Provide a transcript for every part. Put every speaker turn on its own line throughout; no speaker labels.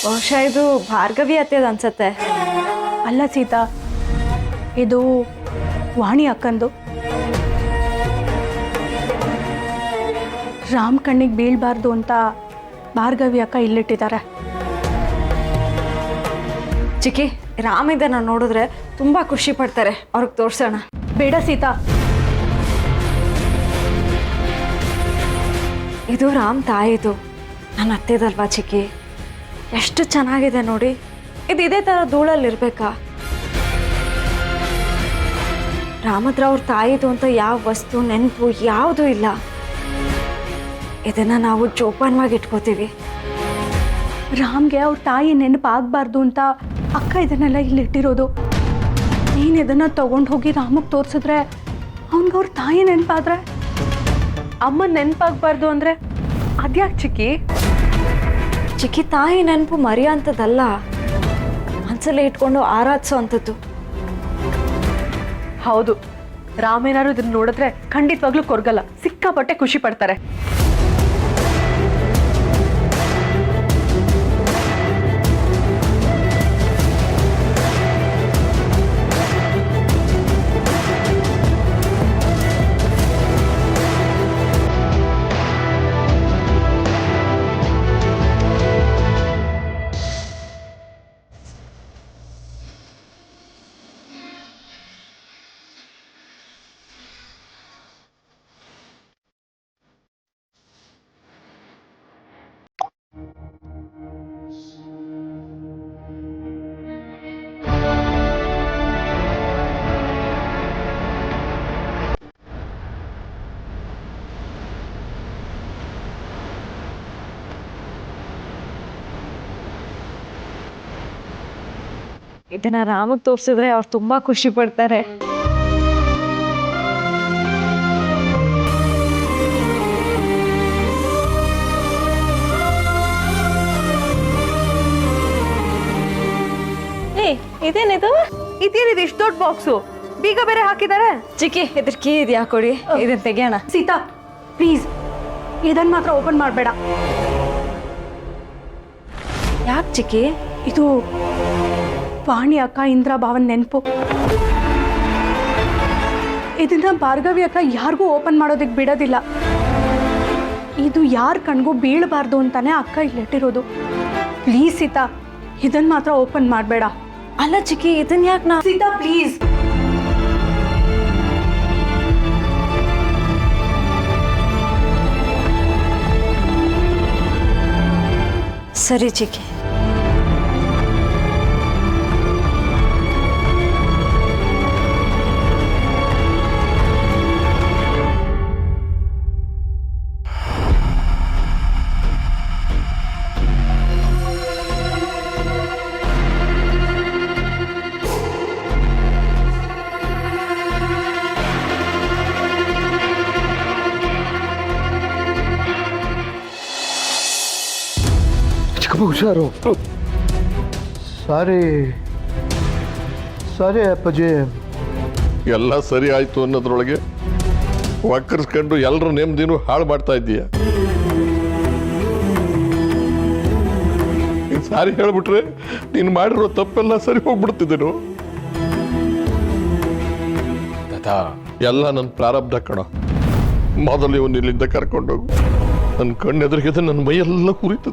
ಬಹುಶಃ ಇದು ಭಾರ್ಗವಿ ಅತ್ತೆದು ಅನ್ಸತ್ತೆ.
ಅಲ್ಲ ಸೀತಾ, ಇದು ವಾಣಿ ಅಕ್ಕಂದು. ರಾಮ್ ಕಣ್ಣಿಗೆ ಬೀಳ್ಬಾರ್ದು ಅಂತ ಭಾರ್ಗವಿ ಅಕ್ಕ ಇಲ್ಲಿಟ್ಟಿದ್ದಾರೆ.
ಚಿಕ್ಕಿ, ರಾಮ್ ಇದನ್ನ ನೋಡಿದ್ರೆ ತುಂಬಾ ಖುಷಿ ಪಡ್ತಾರೆ, ಅವ್ರಿಗೆ ತೋರ್ಸೋಣ.
ಬೇಡ ಸೀತಾ.
ಇದು ರಾಮ್ ತಾಯಿದು, ನನ್ನ ಅತ್ತೆದಲ್ವಾ ಚಿಕ್ಕಿ. ಎಷ್ಟು ಚೆನ್ನಾಗಿದೆ ನೋಡಿ. ಇದು ಇದೇ ಥರ ಧೂಳಲ್ಲಿ ಇರಬೇಕಾ? ರಾಮತ್ರ ಅವ್ರ ತಾಯಿದು ಅಂತ ಯಾವ ವಸ್ತು ನೆನಪು ಯಾವುದೂ ಇಲ್ಲ. ಇದನ್ನು ನಾವು ಜೋಪಾನವಾಗಿ ಇಟ್ಕೋತೀವಿ.
ರಾಮ್ಗೆ ಅವ್ರ ತಾಯಿ ನೆನಪಾಗಬಾರ್ದು ಅಂತ ಅಕ್ಕ ಇದನ್ನೆಲ್ಲ ಇಲ್ಲಿ ಇಟ್ಟಿರೋದು. ನೀನು ಇದನ್ನು ತಗೊಂಡು ಹೋಗಿ ರಾಮಗೆ ತೋರಿಸಿದ್ರೆ ಅವ್ನಿಗೆ ಅವ್ರ ತಾಯಿ ನೆನಪಾದ್ರೆ,
ಅಮ್ಮ ನೆನಪಾಗಬಾರ್ದು ಅಂದರೆ ಅದ್ಯಾಕೆ ಚಿಕ್ಕಿ?
ಚಿಕ್ಕಿ, ತಾಯಿ ನೆನಪು ಮರೆಯೋಂಥದ್ದಲ್ಲ, ಮನಸ್ಸಲ್ಲೇ ಇಟ್ಕೊಂಡು ಆರಾಧಿಸೋ ಅಂಥದ್ದು.
ಹೌದು, ರಾಮೇನಾರು ಇದನ್ನ ನೋಡಿದ್ರೆ ಖಂಡಿತವಾಗ್ಲೂ ಕೊರ್ಗಲ್ಲ, ಸಿಕ್ಕಾಪಟ್ಟೆ ಖುಷಿ ಪಡ್ತಾರೆ.
ಇದನ್ನ ರಾಮಗ್ ತೋರಿಸಿದ್ರೆ ಅವ್ರು ತುಂಬಾ ಖುಷಿ ಪಡ್ತಾರೆ.
ಇದೇನಿದು? ಇದೇನಿದು ಇಷ್ಟು ದೊಡ್ಡ ಬಾಕ್ಸು? ಬೀಗ ಬೇರೆ ಹಾಕಿದ್ದಾರೆ.
ಚಿಕ್ಕಿ, ಇದ್ರ ಕೀ ಇದೆಯಾ ಕೊಡಿ, ಇದನ್ನ ತೆಗಿಯೋಣ.
ಸೀತಾ ಪ್ಲೀಸ್ ಇದನ್ನು ಮಾತ್ರ ಓಪನ್ ಮಾಡಬೇಡ.
ಯಾಕೆ ಚಿಕ್ಕಿ?
ಇದು ವಾಣಿ ಅಕ್ಕ ಇಂದ್ರ ಭಾವನ್ ನೆನಪು. ಇದನ್ನ ಭಾರ್ಗವಿ ಅಕ್ಕ ಯಾರಿಗೂ ಓಪನ್ ಮಾಡೋದಕ್ಕೆ ಬಿಡೋದಿಲ್ಲ. ಇದು ಯಾರ ಕಣ್ಗೂ ಬೀಳಬಾರ್ದು ಅಂತಾನೆ ಅಕ್ಕ ಇಲ್ಲಿಟ್ಟಿರೋದು. ಪ್ಲೀಸ್ ಸೀತಾ, ಇದನ್ನ ಮಾತ್ರ ಓಪನ್ ಮಾಡಬೇಡ.
ಅಲ್ಲ ಚಿಕ್ಕಿ, ಇದನ್ನ ಯಾಕೆ ನಾ?
ಸೀತಾ ಪ್ಲೀಸ್.
ಸರಿ ಚಿಕ್ಕಿ.
ಹುಷಾರು. ಸಾರಿ ಸಾರಿ ಅಪ್ಪಾಜಿ.
ಎಲ್ಲ ಸರಿ ಆಯ್ತು ಅನ್ನೋದ್ರೊಳಗೆ ವಕ್ಕರ್ಸ್ಕೊಂಡು ಎಲ್ಲರ ನೆಮ್ಮದಿನೂ ಹಾಳು ಮಾಡ್ತಾ ಇದ್ದೀಯ. ಸಾರಿ ಹೇಳ್ಬಿಟ್ರೆ ನೀನು ಮಾಡಿರೋ ತಪ್ಪೆಲ್ಲ ಸರಿ ಹೋಗ್ಬಿಡ್ತಿದ್ದೇನು? ಎಲ್ಲ ನನ್ನ ಪ್ರಾರಬ್ಧ ಕಣ. ಮೊದಲು ಇವನು ಇಲ್ಲಿಂದ ಕರ್ಕೊಂಡೋಗು. ನನ್ನ ಕಣ್ಣೆದುರಿಗೆ ನನ್ನ ಮೈಯೆಲ್ಲ ಕುರಿತು.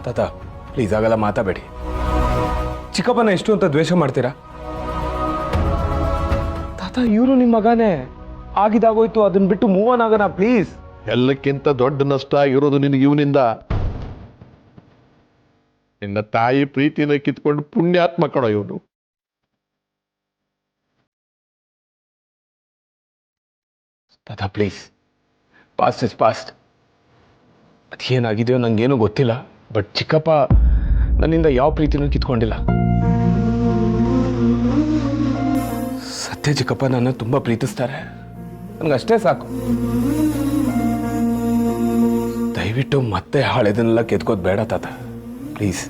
ತಾತ ಪ್ಲೀಸ್ ಆಗಲ್ಲ, ಮಾತಾಬೇಡಿ. ಚಿಕ್ಕಪ್ಪನ ಎಷ್ಟು ಅಂತ ದ್ವೇಷ ಮಾಡ್ತೀರಾ? ತಾತ ಇವರು ನಿಮ್ಮ ಮಗನೇ, ಆಗಿದಾಗೋಯ್ತು, ಅದನ್ನ ಬಿಟ್ಟು ಮೂವ್ ಆನ್ ಆಗೋಣ ಪ್ಲೀಸ್.
ಎಲ್ಲಕ್ಕಿಂತ ದೊಡ್ಡ ನಷ್ಟ ಇರೋದು ನಿನಗೆ ಇವನಿಂದ. ನಿನ್ನ ತಾಯಿ ಪ್ರೀತಿನ ಕಿತ್ಕೊಂಡು ಪುಣ್ಯಾತ್ಮ ಕಣೋ ಇವನು.
ತಾತ ಪ್ಲೀಸ್, ಪಾಸ್ಟ್ ಇಸ್ ಪಾಸ್ಟ್. ಅದೇನಾಗಿದೆಯೋ ನಂಗೇನು ಗೊತ್ತಿಲ್ಲ, ಬಟ್ ಚಿಕ್ಕಪ್ಪ ನನ್ನಿಂದ ಯಾವ ಪ್ರೀತಿನೂ ಕಿತ್ಕೊಂಡಿಲ್ಲ. ಸತ್ಯ ಚಿಕ್ಕಪ್ಪ ನನ್ನ ತುಂಬ ಪ್ರೀತಿಸ್ತಾರೆ, ನನಗಷ್ಟೇ ಸಾಕು. ದಯವಿಟ್ಟು ಮತ್ತೆ ಹಳೆದನ್ನೆಲ್ಲ ಕೆತ್ಕೋದು ಬೇಡ ತಾತ ಪ್ಲೀಸ್.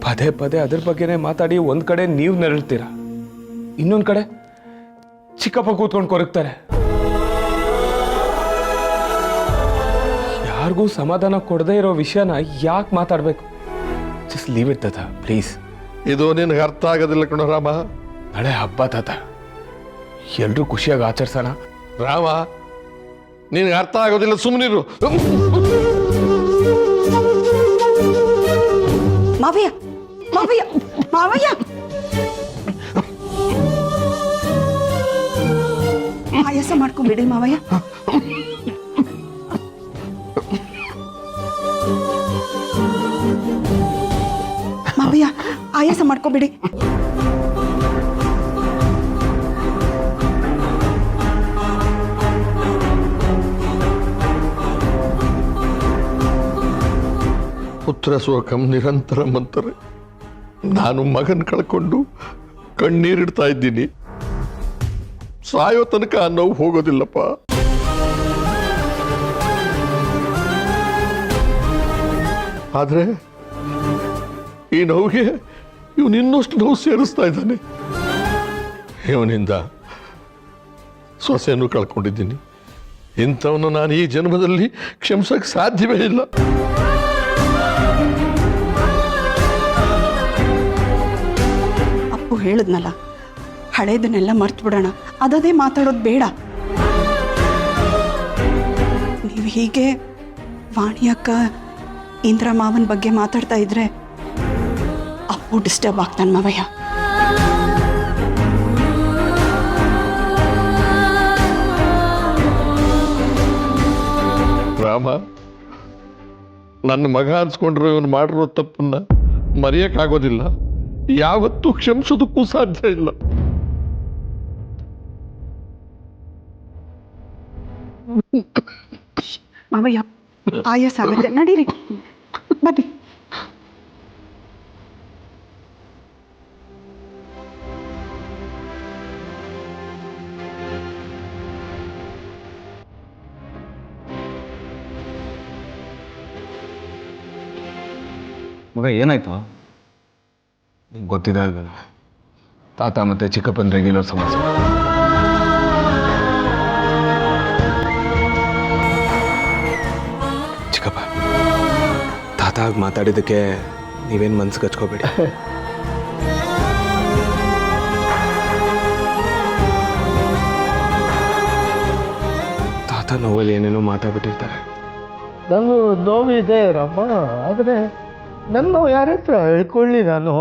ಪದೇ ಪದೇ ಅದ್ರ ಬಗ್ಗೆನೇ ಮಾತಾಡಿ ಒಂದು ಕಡೆ ನೀವು ನೆರಳ್ತೀರಾ, ಇನ್ನೊಂದು ಕಡೆ ಚಿಕ್ಕಪ್ಪ ಕೂತ್ಕೊಂಡು ಕೊರಗ್ತಾರೆ. ಯಾರಿಗೂ ಸಮಾಧಾನ ಕೊಡದೇ ಇರೋ ವಿಷಯನ ಯಾಕೆ ಮಾತಾಡಬೇಕು? ಜಸ್ಟ್ ಲೀವ್ ಇಟ್ ತಾತ ಪ್ಲೀಸ್.
ಇದು ನಿನಗೆ ಅರ್ಥ ಆಗೋದಿಲ್ಲ ಕಣೋ ರಾಮ.
ನಾಳೆ ಹಬ್ಬ ತಾತ, ಎಲ್ರೂ ಖುಷಿಯಾಗಿ ಆಚರಿಸೋಣ.
ರಾಮ, ನಿನಗೆ ಅರ್ಥ ಆಗೋದಿಲ್ಲ, ಸುಮ್ಮನಿರು.
ಮಾವಯ್ಯ ಮಾವಯ್ಯ ಮಾವಯ್ಯ, ಆಯಾಸ ಮಾಡ್ಕೊಂಬಿಡಿ ಮಾವಯ್ಯ. ಮಾವಯ್ಯ ಆಯಾಸ ಮಾಡ್ಕೋಬಿಡಿ.
ಪುತ್ರ ಸುಖಂ ನಿರಂತರಂ ಅಂತಾರೆ. ನಾನು ಮಗನ್ ಕಳ್ಕೊಂಡು ಕಣ್ಣೀರಿಡ್ತಾ ಇದ್ದೀನಿ. ಸಾಯೋ ತನಕ ಆ ನೋವು ಹೋಗೋದಿಲ್ಲಪ್ಪ. ಆದ್ರೆ ಈ ನೋವಿಗೆ ಇವನು ಇನ್ನಷ್ಟು ನೋವು ಸೇರಿಸ್ತಾ ಇದ್ದಾನೆ. ಇವನಿಂದ ಸೊಸೆಯನ್ನು ಕಳ್ಕೊಂಡಿದ್ದೀನಿ. ಇಂಥವನು ನಾನು ಈ ಜನ್ಮದಲ್ಲಿ ಕ್ಷಮಿಸಕ್ಕೆ ಸಾಧ್ಯವೇ ಇಲ್ಲ.
ಅಪ್ಪು ಹೇಳಿದ್ನಲ್ಲ, ಹಳೇದನ್ನೆಲ್ಲ ಮರ್ತು ಬಿಡೋಣ, ಅದೇ ಮಾತಾಡೋದು ಬೇಡ. ನೀವು ಹೀಗೆ ವಾಣಿ ಅಕ್ಕ ಇಂದ್ರ ಮಾವನ ಬಗ್ಗೆ ಮಾತಾಡ್ತಾ ಇದ್ರೆ ಅಪ್ಪು ಡಿಸ್ಟರ್ಬ್ ಆಗ್ತಾನೆ ಮಾವಯ್ಯ.
ರಾಮ, ನನ್ನ ಮಗ ಅನ್ಸ್ಕೊಂಡ್ರೆ ಇವನು ಮಾಡಿರೋ ತಪ್ಪನ್ನ ಮರೆಯಕ್ಕಾಗೋದಿಲ್ಲ. ಯಾವತ್ತೂ ಕ್ಷಮಿಸೋದಕ್ಕೂ ಸಾಧ್ಯ ಇಲ್ಲ.
ಮಾವಯ್ಯ ಆಯಾಸ ಆಗುತ್ತೆ, ನಡೀರಿ ಬನ್ನಿ.
ಮಗ ಏನಾಯ್ತು? ಗೊತ್ತಿದೆ ಅಲ್ವಲ್ಲ, ತಾತ ಮತ್ತೆ ಚಿಕ್ಕಪ್ಪನ ರೆಗ್ಯುಲರ್ ಸಮಸ್ಯೆ. ಚಿಕ್ಕಪ್ಪ, ತಾತ ಆಗಿ ಮಾತಾಡಿದ್ದಕ್ಕೆ ನೀವೇನು ಮನ್ಸು ಕಚ್ಕೋಬೇಡಿ. ತಾತ ನೋವಲ್ಲಿ ಏನೇನೋ ಮಾತಾಡ್ಬಿಟ್ಟಿರ್ತಾರೆ.
ನಾನು ನೋವಿದೆ ರಾಮ, ಆದರೆ ನನ್ನ ಯಾರ ಹತ್ರ ಹೇಳ್ಕೊಳ್ಳಿ ನಾನು.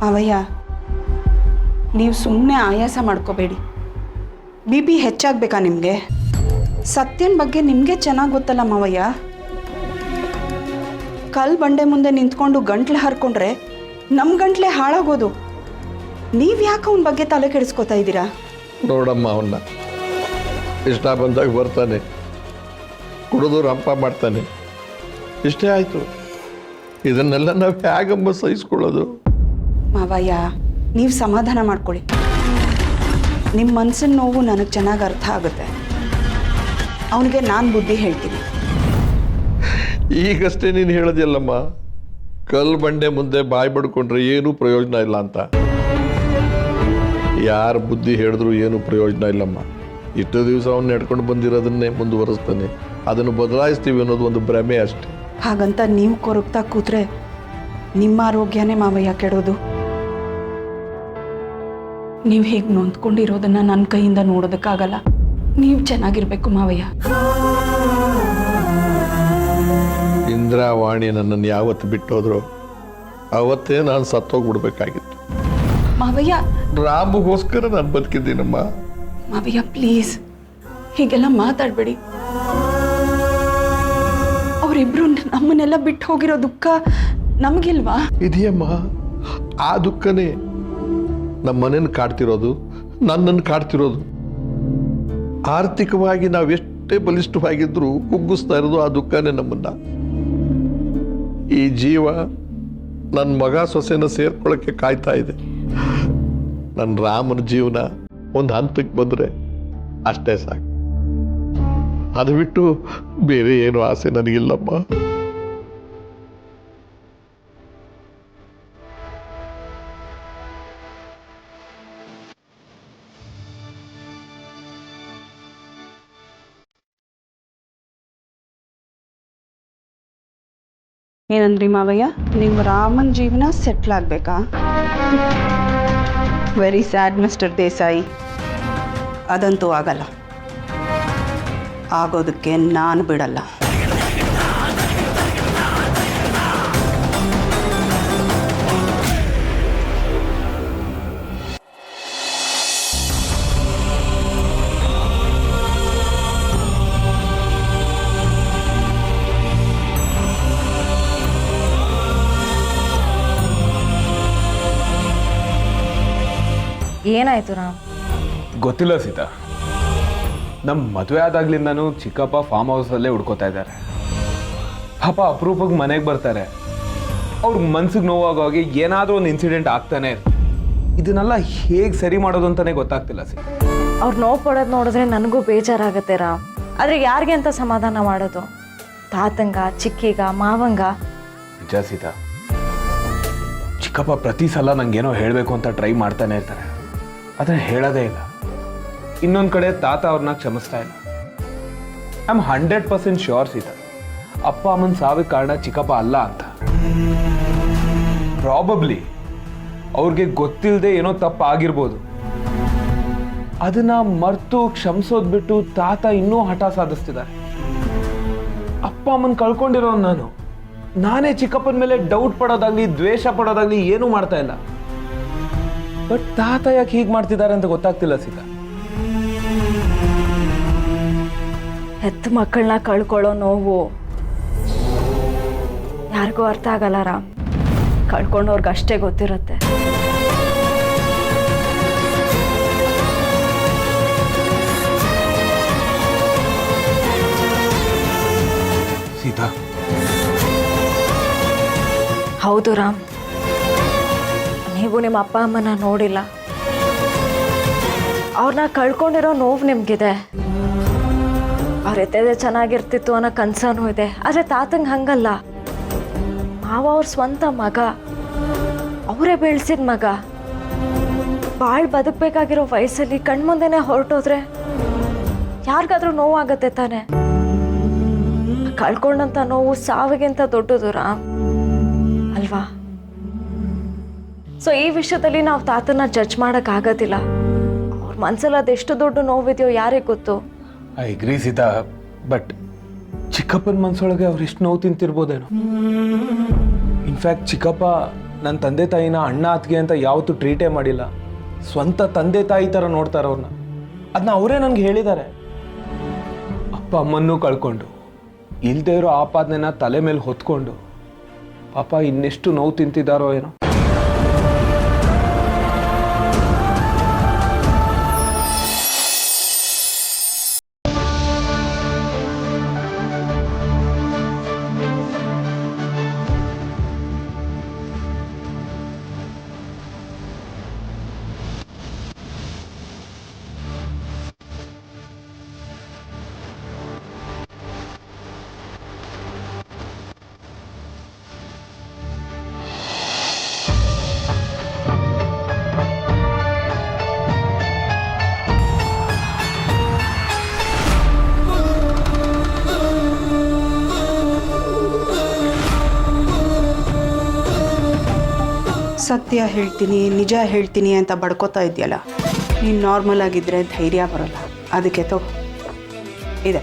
ಮಾವಯ್ಯ, ನೀವು ಸುಮ್ಮನೆ ಆಯಾಸ ಮಾಡ್ಕೋಬೇಡಿ. ಬಿ ಪಿ ಹೆಚ್ಚಾಗಬೇಕಾ ನಿಮಗೆ? ಸತ್ಯನ ಬಗ್ಗೆ ನಿಮಗೆ ಚೆನ್ನಾಗಿ ಗೊತ್ತಲ್ಲ ಮಾವಯ್ಯ. ಕಲ್ ಬಂಡೆ ಮುಂದೆ ನಿಂತ್ಕೊಂಡು ಗಂಟ್ಲು ಹರ್ಕೊಂಡ್ರೆ ನಮ್ಮ ಗಂಟ್ಲೆ ಹಾಳಾಗೋದು. ನೀವು ಯಾಕೆ ಅವನ ಬಗ್ಗೆ ತಲೆ ಕೆಡಿಸ್ಕೊತಾ ಇದ್ದೀರಾ?
ನೋಡಮ್ಮ, ಅವನ್ನ ಇಷ್ಟ ಬಂದಾಗ ಬರ್ತಾನೆ, ಕುಡಿದು ರಂಪ ಮಾಡ್ತಾನೆ, ಇಷ್ಟೇ ಆಯಿತು. ಇದನ್ನೆಲ್ಲ ನಾವು ಹೇಗಮ್ಮ ಸಹಿಸ್ಕೊಳ್ಳೋದು?
ಮಾವಯ್ಯ, ನೀವು ಸಮಾಧಾನ ಮಾಡ್ಕೊಳ್ಳಿ. ನಿಮ್ಮ ಮನಸ್ಸಿನ ನೋವು ನನಗೆ ಚೆನ್ನಾಗಿ ಅರ್ಥ ಆಗುತ್ತೆ. ಅವನಿಗೆ ನಾನು ಬುದ್ಧಿ ಹೇಳ್ತೀನಿ.
ಈಗಷ್ಟೇ ನೀನು ಹೇಳೋದಿಲ್ಲಮ್ಮ, ಕಲ್ಲು ಬಂಡೆ ಮುಂದೆ ಬಾಯಿ ಬಡ್ಕೊಂಡ್ರೆ ಏನೂ ಪ್ರಯೋಜನ ಇಲ್ಲ ಅಂತ. ಯಾರು ಬುದ್ಧಿ ಹೇಳಿದ್ರು ಏನೂ ಪ್ರಯೋಜನ ಇಲ್ಲಮ್ಮ. ಇಷ್ಟು ದಿವಸ ಅವನ್ನ ನಡ್ಕೊಂಡು ಬಂದಿರೋದನ್ನೇ ಮುಂದುವರಿಸ್ತಾನೆ. ಅದನ್ನು ಬದಲಾಯಿಸ್ತೀವಿ ಅನ್ನೋದು ಒಂದು ಭ್ರಮೆ ಅಷ್ಟೆ.
ಹಾಗಂತ ನೀವು ಕೊರಗ್ತಾ ಕೂತ್ರೆ ನಿಮ್ಮ ಆರೋಗ್ಯನೇ ಮಾವಯ್ಯ ಕೆಡೋದು. ನೀವು ಹೇಗೆ ನೊಂದ್ಕೊಂಡಿರೋದನ್ನ ನನ್ನ ಕೈಯಿಂದ ನೋಡೋದಕ್ಕಾಗಲ್ಲ. ನೀವು ಚೆನ್ನಾಗಿರ್ಬೇಕು ಮಾವಯ್ಯ.
ಇಂದ್ರಾವಾಣಿ ನನ್ನನ್ನು ಯಾವತ್ತು ಬಿಟ್ಟೋದ್ರು ಅವತ್ತೇ ನಾನು ಸತ್ತೋಗ್ಬಿಡ್ಬೇಕಾಗಿತ್ತು.
ಮಾವಯ್ಯ
ರಾಮಗೋಸ್ಕರ ನಾನು ಬದುಕಿದ್ದೀನಮ್ಮ.
ಮಾವಯ್ಯ ಪ್ಲೀಸ್ ಹೀಗೆಲ್ಲ ಮಾತಾಡಬೇಡಿ. ಅವರಿಬ್ರು ನಮ್ಮನ್ನೆಲ್ಲ ಬಿಟ್ಟು ಹೋಗಿರೋ ದುಃಖ ನಮಗಿಲ್ವಾ?
ಇದೆಯಮ್ಮ, ಆ ದುಃಖನೇ ನಮ್ಮ ಮನೇನ ಕಾಡ್ತಿರೋದು, ನನ್ನನ್ನು ಕಾಡ್ತಿರೋದು. ಆರ್ಥಿಕವಾಗಿ ನಾವೆಷ್ಟೇ ಬಲಿಷ್ಠವಾಗಿದ್ರು ಕುಗ್ಗಿಸ್ತಾ ಇರೋದು ಆ ದುಃಖನೇ ನಮ್ಮನ್ನ. ಈ ಜೀವ ನನ್ನ ಮಗ ಸೊಸೆನ ಸೇರ್ಕೊಳ್ಳೋಕ್ಕೆ ಕಾಯ್ತಾ ಇದೆ. ನನ್ನ ರಾಮನ ಜೀವನ ಒಂದು ಹಂತಕ್ಕೆ ಬಂದರೆ ಅಷ್ಟೇ ಸಾಕು. ಅದು ಬಿಟ್ಟು ಬೇರೆ ಏನು ಆಸೆ ನನಗಿಲ್ಲಮ್ಮ.
ಏನಂದ್ರಿ ಮಾವಯ್ಯ, ನಿಮ್ಮ ರಾಮನ್ ಜೀವನ ಸೆಟ್ಲ್ ಆಗಬೇಕಾ? Very sad mister Desai. ಅದಂತೂ ಆಗಲ್ಲ. ಆಗೋದಕ್ಕೆ ನಾನು ಬಿಡಲ್ಲ.
ಏನಾಯ್ತು ರಾಮ್?
ಗೊತ್ತಿಲ್ಲ ಸೀತಾ. ನಮ್ಮ ಮದುವೆ ಆದಾಗ್ಲಿಂದನೂ ಚಿಕ್ಕಪ್ಪ ಫಾರ್ಮ್ ಹೌಸಲ್ಲೇ ಹುಡ್ಕೋತಾ ಇದ್ದಾರೆ. ಪಾಪ ಅಪರೂಪಕ್ಕೆ ಮನೆಗೆ ಬರ್ತಾರೆ. ಅವ್ರ ಮನ್ಸಿಗೆ ನೋವಾಗೋಗಿ ಏನಾದರೂ ಒಂದು ಇನ್ಸಿಡೆಂಟ್ ಆಗ್ತಾನೆ. ಇದನ್ನೆಲ್ಲ ಹೇಗೆ ಸರಿ ಮಾಡೋದು ಅಂತಾನೆ ಗೊತ್ತಾಗ್ತಿಲ್ಲ ಸೀತಾ.
ಅವ್ರು ನೋವು ಪಡೋದು ನೋಡಿದ್ರೆ ನನಗೂ ಬೇಜಾರಾಗುತ್ತೆ ರಾಮ್. ಆದರೆ ಯಾರಿಗೆ ಅಂತ ಸಮಾಧಾನ ಮಾಡೋದು? ತಾತಂಗ, ಚಿಕ್ಕಿಗ, ಮಾವಂಗ?
ನಿಜ ಸೀತಾ, ಚಿಕ್ಕಪ್ಪ ಪ್ರತಿ ಸಲ ನಂಗೇನೋ ಹೇಳಬೇಕು ಅಂತ ಟ್ರೈ ಮಾಡ್ತಾನೆ ಇರ್ತಾರೆ, ಆದರೆ ಹೇಳೋದೇ ಇಲ್ಲ. ಇನ್ನೊಂದು ಕಡೆ ತಾತ ಅವ್ರನ್ನ ಕ್ಷಮಿಸ್ತಾ ಇಲ್ಲ. ಐ ಆಮ್ 100% ಶ್ಯೂರ್ ಸೀತಾ, ಅಪ್ಪ ಅಮ್ಮನ ಸಾವಿಗೆ ಕಾರಣ ಚಿಕ್ಕಪ್ಪ ಅಲ್ಲ ಅಂತ. ಪ್ರಾಬಬ್ಲಿ ಅವ್ರಿಗೆ ಗೊತ್ತಿಲ್ಲದೆ ಏನೋ ತಪ್ಪು ಆಗಿರ್ಬೋದು. ಅದನ್ನ ಮರ್ತು ಕ್ಷಮಿಸೋದು ಬಿಟ್ಟು ತಾತ ಇನ್ನೂ ಹಠ ಸಾಧಿಸ್ತಿದ್ದಾರೆ. ಅಪ್ಪ ಅಮ್ಮನ ಕಳ್ಕೊಂಡಿರೋ ನಾನೇ ಚಿಕ್ಕಪ್ಪನ ಮೇಲೆ ಡೌಟ್ ಪಡೋದಾಗ್ಲಿ ದ್ವೇಷ ಪಡೋದಾಗ್ಲಿ ಏನೂ ಮಾಡ್ತಾ ಇಲ್ಲ. ಬಟ್ ತಾತ ಯಾಕೆ ಹೀಗೆ ಮಾಡ್ತಿದ್ದಾರೆ ಅಂತ ಗೊತ್ತಾಗ್ತಿಲ್ಲ ಸೀತಾ.
ಹೆತ್ತ ಮಕ್ಕಳನ್ನ ಕಳ್ಕೊಳ್ಳೋ ನೋವು ಯಾರಿಗೂ ಅರ್ಥ ಆಗಲ್ಲ ರಾಮ್. ಕಳ್ಕೊಂಡವ್ರಿಗೆ ಅಷ್ಟೇ ಗೊತ್ತಿರುತ್ತೆ.
ಸೀತಾ,
ಹೌದು ರಾಮ್, ನೀವು ನಿಮ್ಮ ಅಪ್ಪ ಅಮ್ಮನ ನೋಡಿಲ್ಲ. ಅವ್ರನ್ನ ಕಳ್ಕೊಂಡಿರೋ ನೋವು ನಿಮ್ಗಿದೆ. ಅವ್ರ ಎತ್ತದೇ ಚೆನ್ನಾಗಿರ್ತಿತ್ತು ಅನ್ನೋ ಕನ್ಸನೂ ಇದೆ. ಆದರೆ ತಾತಂಗೆ ಹಂಗಲ್ಲ. ಮಾವ ಅವ್ರ ಸ್ವಂತ ಮಗ, ಅವರೇ ಬೆಳೆಸಿದ ಮಗ. ಭಾಳ ಬದುಕಬೇಕಾಗಿರೋ ವಯಸ್ಸಲ್ಲಿ ಕಣ್ಮುಂದೆನೇ ಹೊರಟೋದ್ರೆ ಯಾರಿಗಾದ್ರೂ ನೋವಾಗತ್ತೆ ತಾನೆ. ಕಳ್ಕೊಂಡಂಥ ನೋವು ಸಾವಿಗಿಂತ ದೊಡ್ಡದು ರಾಮ್ ಅಲ್ವಾ? ಸೊ ಈ ವಿಷಯದಲ್ಲಿ ನಾವು ತಾತನ ಜಡ್ಜ್ ಮಾಡೋಕ್ಕಾಗೋದಿಲ್ಲ. ಅವ್ರ ಮನಸ್ಸಲ್ಲಿ ಅದೆಷ್ಟು ದೊಡ್ಡ ನೋವಿದೆಯೋ ಯಾರಿಗೆ ಗೊತ್ತು.
ಐ ಅಗ್ರಿ ಸೀತಾ, ಬಟ್ ಚಿಕ್ಕಪ್ಪನ ಮನ್ಸೊಳಗೆ ಅವ್ರು ಎಷ್ಟು ನೋವು ತಿಂತಿರ್ಬೋದೇನೋ. ಇನ್ಫ್ಯಾಕ್ಟ್ ಚಿಕ್ಕಪ್ಪ ನನ್ನ ತಂದೆ ತಾಯಿನ ಅಣ್ಣ ಅತ್ತಿಗೆ ಅಂತ ಯಾವತ್ತೂ ಟ್ರೀಟೇ ಮಾಡಿಲ್ಲ. ಸ್ವಂತ ತಂದೆ ತಾಯಿ ಥರ ನೋಡ್ತಾರೆ ಅವ್ರನ್ನ. ಅದನ್ನ ಅವರೇ ನನಗೆ ಹೇಳಿದ್ದಾರೆ. ಅಪ್ಪ ಅಮ್ಮನ್ನೂ ಕಳ್ಕೊಂಡು ಇಲ್ಲದೆ ಇರೋ ಆಪಾದನೆನ ತಲೆ ಮೇಲೆ ಹೊತ್ಕೊಂಡು ಪಾಪ ಇನ್ನೆಷ್ಟು ನೋವು ತಿಂತಿದ್ದಾರೋ ಏನೋ.
ಸತ್ಯ ಹೇಳ್ತೀನಿ ನಿಜ ಹೇಳ್ತೀನಿ ಅಂತ ಬಡ್ಕೋತಾ ಇದೆಯಲ್ಲ, ನೀನು ನಾರ್ಮಲ್ ಆಗಿದ್ದರೆ ಧೈರ್ಯ ಬರೋಲ್ಲ. ಅದಕ್ಕೆ ತಗೋ ಇದೆ.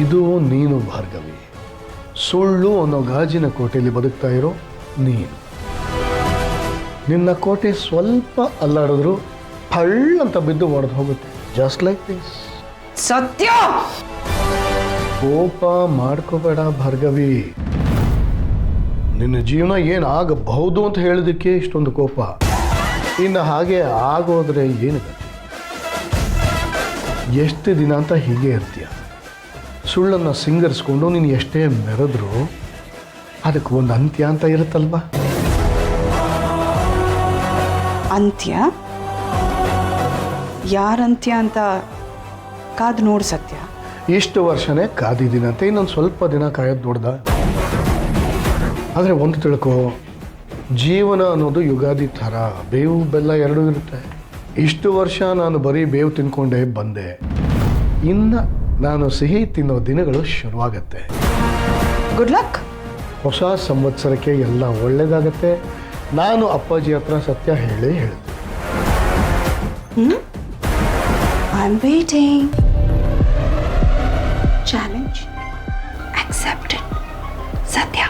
ಇದು ನೀನು ಭಾರ್ಗವಿ, ಸುಳ್ಳು ಅನ್ನೋ ಗಾಜಿನ ಕೋಟೆಯಲ್ಲಿ ಬದುಕ್ತಾ ಇರೋ ನೀನು. ನಿನ್ನ ಕೋಟೆ ಸ್ವಲ್ಪ ಅಲ್ಲಾಡಿದ್ರು ಅಂತ ಬಿದ್ದು ಒಡೆದು ಹೋಗುತ್ತೆ. Just like this.
ಸತ್ಯ
ಕೋಪ ಮಾಡ್ಕೋಬೇಡ ಭಾರ್ಗವಿ. ನಿನ್ನ ಜೀವನ ಏನಾಗಬಹುದು ಅಂತ ಹೇಳೋದಕ್ಕೆ ಇಷ್ಟೊಂದು ಕೋಪ. ಇನ್ನು ಹಾಗೆ ಆಗೋದ್ರೆ ಏನಿದೆ? ಎಷ್ಟು ದಿನ ಅಂತ ಹೀಗೆ ಇರ್ತೀಯ? ಸುಳ್ಳನ್ನು ಸಿಂಗರಿಸ್ಕೊಂಡು ನೀನು ಎಷ್ಟೇ ಮೆರೆದ್ರು ಅದಕ್ಕೆ ಒಂದು ಅಂತ್ಯ ಅಂತ ಇರುತ್ತಲ್ವಾ?
ಅಂತ್ಯ? ಯಾರಂತ್ಯ ಅಂತ ಕಾದು ನೋಡು ಸತ್ಯ.
ಇಷ್ಟು ವರ್ಷನೇ ಕಾದಿದ್ದೀನಂತೆ, ಇನ್ನೊಂದು ಸ್ವಲ್ಪ ದಿನ ಕಾಯೋದು ದೊಡ್ಡದ? ಆದರೆ ಒಂದು ತಿಳ್ಕೊ, ಜೀವನ ಅನ್ನೋದು ಯುಗಾದಿ ಥರ, ಬೇವು ಬೆಲ್ಲ ಎರಡೂ ಇರುತ್ತೆ. ಇಷ್ಟು ವರ್ಷ ನಾನು ಬರೀ ಬೇವು ತಿನ್ಕೊಂಡೇ ಬಂದೆ, ಇನ್ನು ನಾನು ಸಿಹಿ ತಿನ್ನೋ ದಿನಗಳು ಶುರುವಾಗತ್ತೆ.
Good luck.
ಹೊಸ ಸಂವತ್ಸರಕ್ಕೆ ಎಲ್ಲ ಒಳ್ಳೆಯದಾಗತ್ತೆ. ನಾನು ಅಪ್ಪಾಜಿ ಹತ್ರ ಸತ್ಯ ಹೇಳೇ ಹೇಳ್ತೀನಿ.
I am waiting. Challenge accepted. ಸತ್ಯ.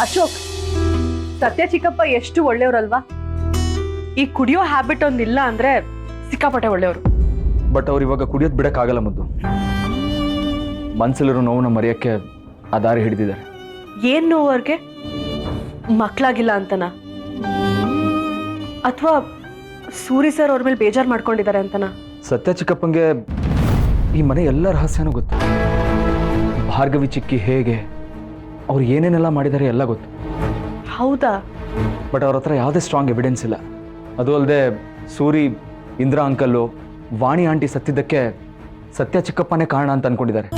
ಅಶೋಕ್, ಸತ್ಯ ಚಿಕ್ಕಪ್ಪ ಎಷ್ಟು ಒಳ್ಳೆಯವ್ರಲ್ವಾ? ಈ ಕುಡಿಯೋ ಹ್ಯಾಬಿಟ್ ಒಂದಿಲ್ಲ ಅಂದ್ರೆ ಸಿಕ್ಕಾಪಟ್ಟೆ ಒಳ್ಳೆಯವರು.
ಬಟ್ ಅವ್ರು ಇವಾಗ ಕುಡಿಯೋದು ಬಿಡಕ್ಕಾಗಲ್ಲ ಮುದ್ದು. ಮನ್ಸಲ್ಲಿರೋ ನೋವನ್ನ ಮರೆಯೋಕ್ಕೆ ಆ ದಾರಿ ಹಿಡಿದಿದ್ದಾರೆ.
ಏನ್ ನೋವು ಅವ್ರಿಗೆ? ಮಕ್ಕಳಾಗಿಲ್ಲ ಅಂತನಾ? ಅಥವಾ ಸೂರಿ ಸರ್ ಅವ್ರ ಮೇಲೆ ಬೇಜಾರು ಮಾಡ್ಕೊಂಡಿದ್ದಾರೆ ಅಂತನಾ?
ಸತ್ಯ ಚಿಕ್ಕಪ್ಪಂಗೆ ಈ ಮನೆ ಎಲ್ಲ ರಹಸ್ಯನೂ ಗೊತ್ತು. ಭಾರ್ಗವಿ ಚಿಕ್ಕಿ ಹೇಗೆ, ಅವ್ರು ಏನೇನೆಲ್ಲ ಮಾಡಿದ್ದಾರೆ ಎಲ್ಲ ಗೊತ್ತು.
ಹೌದಾ?
ಬಟ್ ಅವ್ರ ಹತ್ರ ಯಾವುದೇ ಸ್ಟ್ರಾಂಗ್ ಎವಿಡೆನ್ಸ್ ಇಲ್ಲ. ಅದು ಅಲ್ಲದೆ ಸೂರಿ, ಇಂದಿರಾ ಅಂಕಲ್ಲು, ವಾಣಿ ಆಂಟಿ ಸತ್ತಿದ್ದಕ್ಕೆ ಸತ್ಯ ಚಿಕ್ಕಪ್ಪನೇ ಕಾರಣ ಅಂತ ಅನ್ಕೊಂಡಿದ್ದಾರೆ.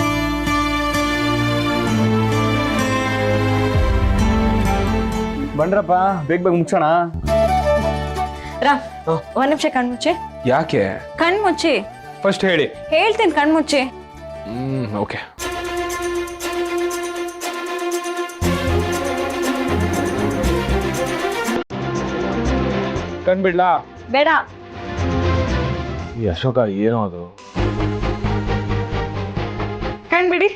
ಬಂದ್ರಪ್ಪ, ಬೇಗ ಬೇಗ ಮುಚ್ಚೋಣ.
ರಾಮ್, ಒಂದ್ ನಿಮಿಷ ಕಣ್ಮುಚ್ಚಿ.
ಯಾಕೆ?
ಕಣ್ಮುಚ್ಚಿ.
ಫಸ್ಟ್ ಹೇಳಿ.
ಹೇಳ್ತೀನಿ, ಕಣ್ಮುಚ್ಚಿ.
ಓಕೆ. ಕಣ್ಬಿಡ್ಲಾ?
ಬೇಡ.
ಈ ಅಶೋಕ ಏನೋ ಅದು.
ಕಣ್ಬಿಡಿ.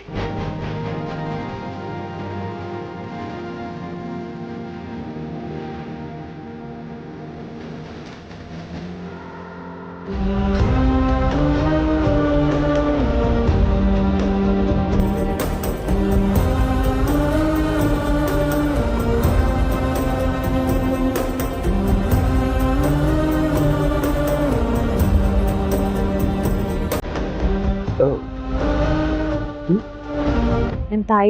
ನಿಮ್ ತಾಯಿ.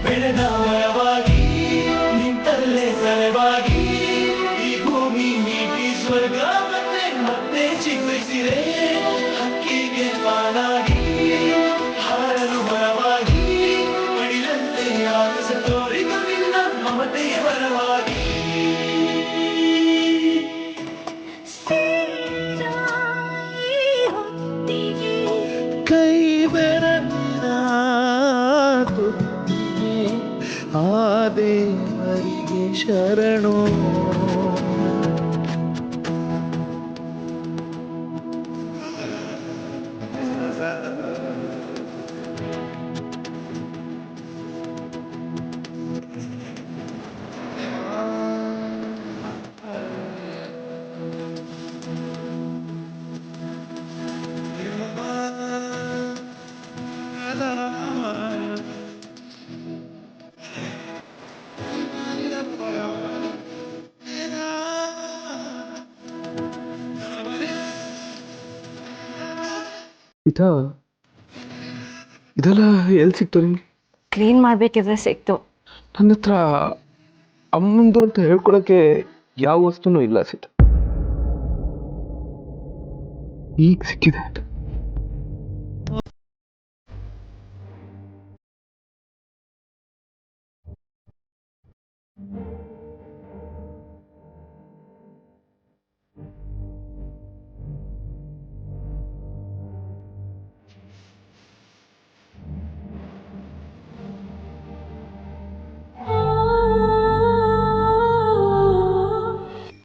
ಬೆಳೆದ ಮರವಾಗಿ ನಿಂತಲ್ಲೇ ಸಲವಾಗಿ ಈ ಭೂಮಿ ಮೀಟಿ ಸ್ವರ್ಗ ಮತ್ತೆ ಮತ್ತೆ ಚಿಗುರಿಸಿರೆ ಹಕ್ಕಿಗೆ ಪಾನಾಗಿ ಹಾರಲು ಬರವಾಗಿ ಮಡಿಲಂತೆ ಆಗಸ ತೋರಿದ ನಿನ್ನ ಮಮತೆಯ ಬರವಾಗಿ ಕೈ ಬೆರನ ಆ ದೇವರಿಗೆ ಶರಣು.
ಇದೆಲ್ಲ ಎಲ್ಲಿ ಸಿಕ್ತು ನಿಮಗೆ?
ಕ್ಲೀನ್ ಮಾಡಬೇಕಿದ್ರೆ ಸಿಕ್ತು.
ನನ್ನ ಹತ್ರ ಅಮ್ಮಂದು ಅಂತ ಹೇಳ್ಕೊಳಕ್ಕೆ ಯಾವ ವಸ್ತುನೂ ಇಲ್ಲ ಸೀತಾ. ಈಗ ಸಿಕ್ಕಿದೆ.